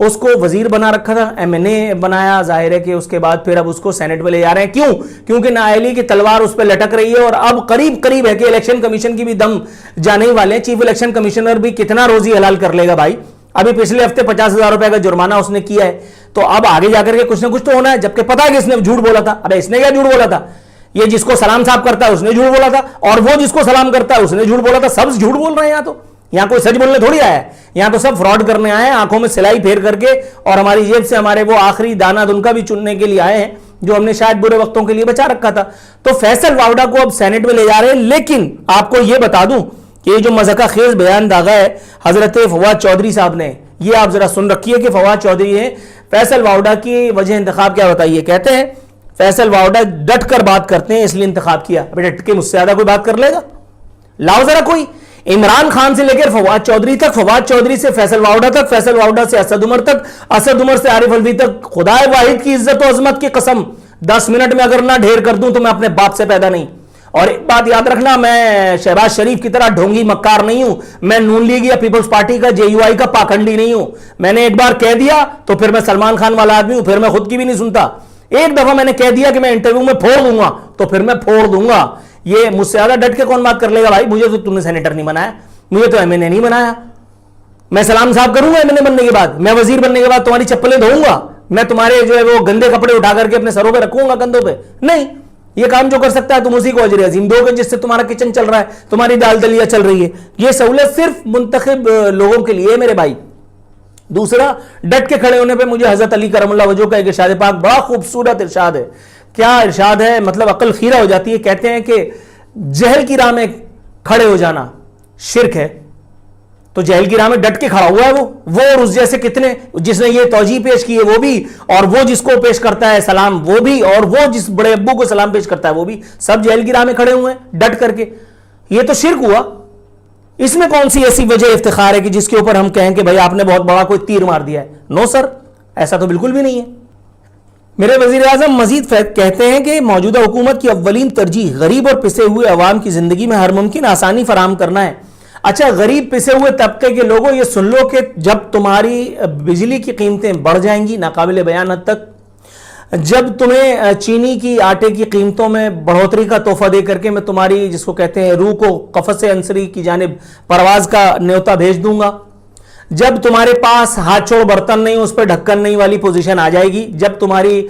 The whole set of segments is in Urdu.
اس کو وزیر بنا رکھا تھا, MNA بنایا, ظاہر ہے کہ اس کے بعد پھر اب اس کو سینٹ میں لے جا رہے ہیں. کیوں؟ کیونکہ نااہلی کی تلوار اس پہ لٹک رہی ہے, اور اب قریب ہے کہ الیکشن کمیشن کی بھی دم جانے ہی والے ہیں. چیف الیکشن کمشنر بھی کتنا روزی حلال کر لے گا بھائی, ابھی پچھلے ہفتے 50,000 روپے کا جرمانہ اس نے کیا ہے, تو اب آگے جا کر کے کچھ نہ کچھ تو ہونا ہے, جبکہ پتا ہے کہ اس نے جھوٹ بولا تھا. ابے اس نے کیا جھوٹ بولا تھا؟ یہ جس کو سلام صاحب کرتا ہے اس نے جھوٹ بولا تھا, اور وہ جس کو سلام کرتا ہے اس نے جھوٹ بولا تھا. سب جھوٹ بول رہے ہیں یہاں, تو یہاں کوئی سچ بولنے تھوڑی آیا ہے, یہاں تو سب فراڈ کرنے آئے ہیں, آنکھوں میں سلائی پھیر کر کے, اور ہماری جیب سے ہمارے وہ آخری دانہ دن بھی چننے کے لیے آئے ہیں جو ہم نے شاید برے وقتوں کے لیے بچا رکھا تھا. تو فیصل واوڈا کو اب سینٹ میں لے جا رہے ہیں. لیکن آپ کو یہ بتا دوں کہ یہ جو مذاقہ خیز بیان داغا ہے حضرت فواد چودھری صاحب نے, یہ آپ ذرا سن رکھیے کہ فواد چودھری ہیں فیصل واوڈا کی وجہ انتخاب کیا بتائیے. کہتے ہیں فیصل واوڈا ڈٹ کر بات کرتے ہیں اس لیے انتخاب کیا. ابھی ڈٹ کے مجھ سے زیادہ کوئی بات کر لے گا؟ لاؤ ذرا کوئی. عمران خان سے لے کر فواد چودھری تک, فواد چودھری سے فیصل واوڈا تک, فیصل واوڈا سے اسد عمر تک, اسد عمر سے عارف الوی تک. خدائے واحد کی عزت و عظمت کی قسم 10 منٹ میں اگر نہ ڈھیر کر دوں تو میں اپنے باپ سے پیدا نہیں. اور ایک بات یاد رکھنا, میں شہباز شریف کی طرح ڈھونگی مکار نہیں ہوں, میں نون لیگ یا پیپلز پارٹی کا JUI کا پاکھنڈی نہیں ہوں. میں نے ایک بار کہہ دیا تو پھر میں سلمان خان والا آدمی ہوں, پھر میں خود کی بھی نہیں سنتا. ایک دفعہ میں نے کہہ دیا کہ میں انٹرویو میں پھوڑ دوں گا تو پھر میں پھوڑ دوں گا. یہ مجھ سے زیادہ ڈٹ کے کون بات کر لے گا بھائی؟ مجھے تو تم نے سینیٹر نہیں بنایا, مجھے تو MNA نہیں بنایا. میں سلام صاحب کروں گا MNA بننے کے بعد, میں وزیر بننے کے بعد تمہاری چپلیں دھوؤں گا, میں تمہارے جو ہے وہ گندے کپڑے اٹھا کر کے اپنے سروں پہ رکھوں گا, کندھوں پہ نہیں. یہ کام جو کر سکتا ہے تم اسی کو اجر عظیم دو کہ جس سے تمہارا کچن چل رہا ہے, تمہاری دال دلیا چل رہی ہے. یہ سہولت صرف منتخب لوگوں کے لیے میرے بھائی. دوسرا, ڈٹ کے کھڑے ہونے پہ مجھے حضرت علی کرم اللہ وجہ کا ایک ارشاد پاک بڑا خوبصورت ارشاد ہے. کیا ارشاد ہے, مطلب عقل خیرہ ہو جاتی ہے. کہتے ہیں کہ جہل کی راہ میں کھڑے ہو جانا شرک ہے. تو جہل کی راہ میں ڈٹ کے کھڑا ہوا ہے وہ اور اس جیسے کتنے, جس نے یہ توجیہ پیش کی ہے وہ بھی, اور وہ جس کو پیش کرتا ہے سلام وہ بھی, اور وہ جس بڑے ابو کو سلام پیش کرتا ہے وہ بھی, سب جہل کی راہ میں کھڑے ہوئے ہیں ڈٹ کر کے. یہ تو شرک ہوا. اس میں کون سی ایسی وجہ افتخار ہے کہ جس کے اوپر ہم کہیں کہ بھائی آپ نے بہت بڑا کوئی تیر مار دیا ہے؟ نو سر, ایسا تو بالکل بھی نہیں ہے. میرے وزیر اعظم مزید کہتے ہیں کہ موجودہ حکومت کی اولین ترجیح غریب اور پسے ہوئے عوام کی زندگی میں ہر ممکن آسانی فراہم کرنا ہے. اچھا, غریب پسے ہوئے طبقے کے لوگوں یہ سن لو کہ جب تمہاری بجلی کی قیمتیں بڑھ جائیں گی ناقابل بیان حد تک, جب تمہیں چینی کی آٹے کی قیمتوں میں بڑھوتری کا تحفہ دے کر کے میں تمہاری جس کو کہتے ہیں روح کو قفس انصری کی جانب پرواز کا نیوتا بھیج دوں گا, جب تمہارے پاس ہاتھ چھوڑ برتن نہیں اس پہ ڈھکن نہیں والی پوزیشن آ جائے گی, جب تمہاری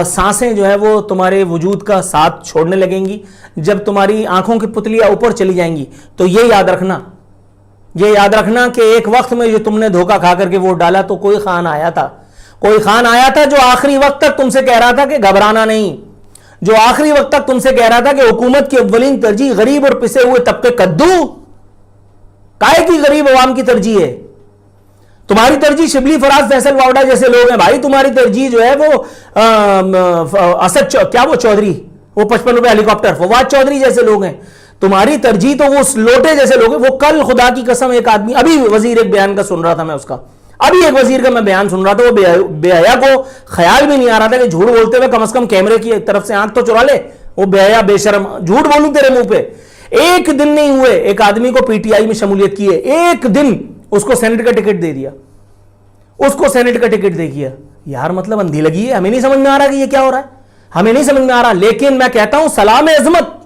سانسیں جو ہے وہ تمہارے وجود کا ساتھ چھوڑنے لگیں گی, جب تمہاری آنکھوں کی پتلیاں اوپر چلی جائیں گی, تو یہ یاد رکھنا کہ ایک وقت میں جو تم نے دھوکہ کھا کر کے ووٹ ڈالا تو کوئی خان آیا تھا جو آخری وقت تک تم سے کہہ رہا تھا کہ گھبرانا نہیں, جو آخری وقت تک تم سے کہہ رہا تھا کہ حکومت کی اولین ترجیح غریب اور پسے ہوئے طبقے کدو. کائے کی غریب عوام کی ترجیح ہے؟ تمہاری ترجیح شبلی فراز فیصل واوڈا جیسے لوگ ہیں بھائی. تمہاری ترجیح جو ہے وہ اسد کیا وہ چودھری, وہ 55 روپے ہیلی کاپٹر, فواد چودھری جیسے لوگ ہیں. تمہاری ترجیح تو وہ لوٹے جیسے لوگ ہیں. وہ کل خدا کی قسم ایک آدمی, ابھی وزیر ایک بیان کا سن رہا تھا میں, اس کا ابھی ایک وزیر کا میں بیان سن رہا تھا, وہ بے حیا کو خیال بھی نہیں آ رہا تھا کہ جھوٹ بولتے ہوئے کم از کم کیمرے کی طرف سے آنکھ تو چرا لے. وہ بے حیا بے شرم, جھوٹ بولوں تیرے منہ پہ. ایک دن نہیں ہوئے ایک آدمی کو PTI میں شمولیت کی ہے, ایک دن اس کو سینٹ کا ٹکٹ دے دیا, یار مطلب اندھی لگی ہے. ہمیں نہیں سمجھ میں آ رہا کہ یہ کیا ہو رہا ہے, ہمیں نہیں سمجھ میں آ رہا. لیکن میں کہتا ہوں سلام عظمت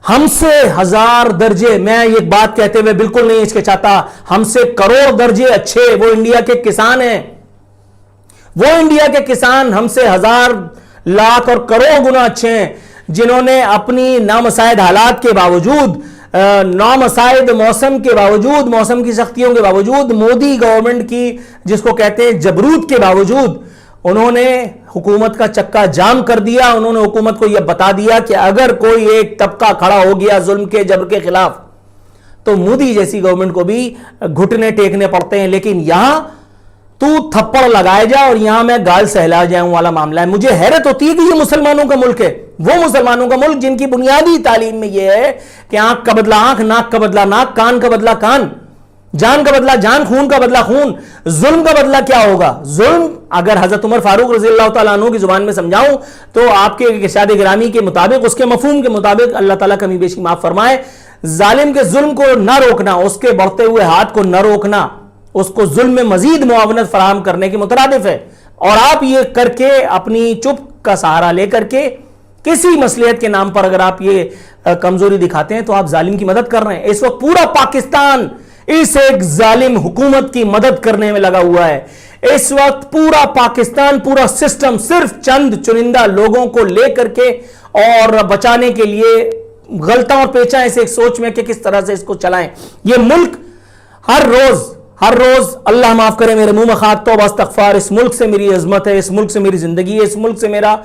ہم سے 1000 درجے, میں یہ بات کہتے ہوئے بالکل نہیں ہچکچاتا, ہم سے کروڑ درجے اچھے وہ انڈیا کے کسان ہیں. وہ انڈیا کے کسان ہم سے 1000 لاکھ اور کروڑ گنا اچھے ہیں, جنہوں نے اپنی نامساعد حالات کے باوجود, نامساعد موسم کے باوجود, موسم کی سختیوں کے باوجود, مودی گورنمنٹ کی جس کو کہتے ہیں جبروت کے باوجود, انہوں نے حکومت کا چکا جام کر دیا. انہوں نے حکومت کو یہ بتا دیا کہ اگر کوئی ایک طبقہ کھڑا ہو گیا ظلم کے جبر کے خلاف تو مودی جیسی گورنمنٹ کو بھی گھٹنے ٹیکنے پڑتے ہیں. لیکن یہاں تو تھپڑ لگائے جا اور یہاں میں گال سہلا جاؤں والا معاملہ ہے. مجھے حیرت ہوتی ہے کہ یہ مسلمانوں کا ملک ہے, وہ مسلمانوں کا ملک جن کی بنیادی تعلیم میں یہ ہے کہ آنکھ کا بدلہ آنکھ, ناک کا بدلہ ناک, کان کا بدلہ کان, جان کا بدلہ جان, خون کا بدلہ خون. ظلم کا بدلہ کیا ہوگا؟ ظلم اگر حضرت عمر فاروق رضی اللہ تعالیٰ عنہ کی زبان میں سمجھاؤں تو آپ کے ارشاد گرامی کے مطابق, اس کے مفہوم کے مطابق, اللہ تعالیٰ کمی بیشی معاف فرمائے, ظالم کے ظلم کو نہ روکنا, اس کے بڑھتے ہوئے ہاتھ کو نہ روکنا, اس کو ظلم میں مزید معاونت فراہم کرنے کی مترادف ہے. اور آپ یہ کر کے اپنی چپ کا سہارا لے کر کے کسی مصلحت کے نام پر اگر آپ یہ کمزوری دکھاتے ہیں تو آپ ظالم کی مدد کر رہے ہیں. اس وقت پورا پاکستان اس ایک ظالم حکومت کی مدد کرنے میں لگا ہوا ہے. اس وقت پورا پاکستان، پورا سسٹم صرف چند چنندہ لوگوں کو لے کر کے اور بچانے کے لیے غلطہ اور پیچا اس ایک سوچ میں کہ کس طرح سے اس کو چلائیں. یہ ملک ہر روز اللہ معاف کرے میرے منہ میں خاک توبہ استغفار، اس ملک سے میری عظمت ہے، اس ملک سے میری زندگی ہے، اس ملک سے میرا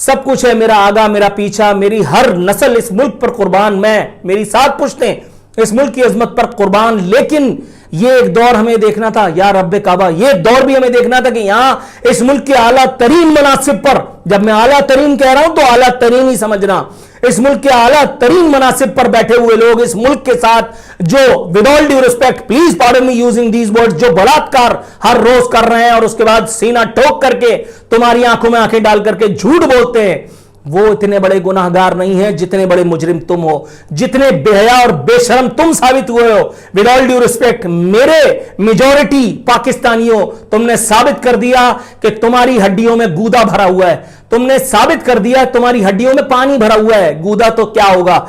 سب کچھ ہے، میرا آگا میرا پیچھا، میری ہر نسل اس ملک پر قربان، میں میری سات پشتیں اس ملک کی عظمت پر قربان. لیکن یہ ایک دور ہمیں دیکھنا تھا یا رب کعبہ، یہ دور بھی ہمیں دیکھنا تھا کہ یہاں اس ملک کے اعلیٰ ترین مناصب پر، جب میں اعلیٰ ترین کہہ رہا ہوں تو اعلیٰ ترین ہی سمجھنا، اس ملک کے اعلیٰ ترین مناصب پر بیٹھے ہوئے لوگ اس ملک کے ساتھ جو with all due respect, please pardon me using these words, جو بلاکار ہر روز کر رہے ہیں اور اس کے بعد سینہ ٹھوک کر کے تمہاری آنکھوں میں آنکھیں ڈال کر کے جھوٹ بولتے ہیں، وہ اتنے بڑے گناہگار نہیں ہیں جتنے بڑے مجرم تم ہو، جتنے بے حیا اور بے شرم تم ثابت ہوئے ہو. ود آل ڈیو ریسپیکٹ میرے میجورٹی پاکستانیوں، تم نے ثابت کر دیا کہ تمہاری ہڈیوں میں گودا بھرا ہوا ہے، تم نے ثابت کر دیا تمہاری ہڈیوں میں پانی بھرا ہوا ہے. گودا تو کیا ہوگا،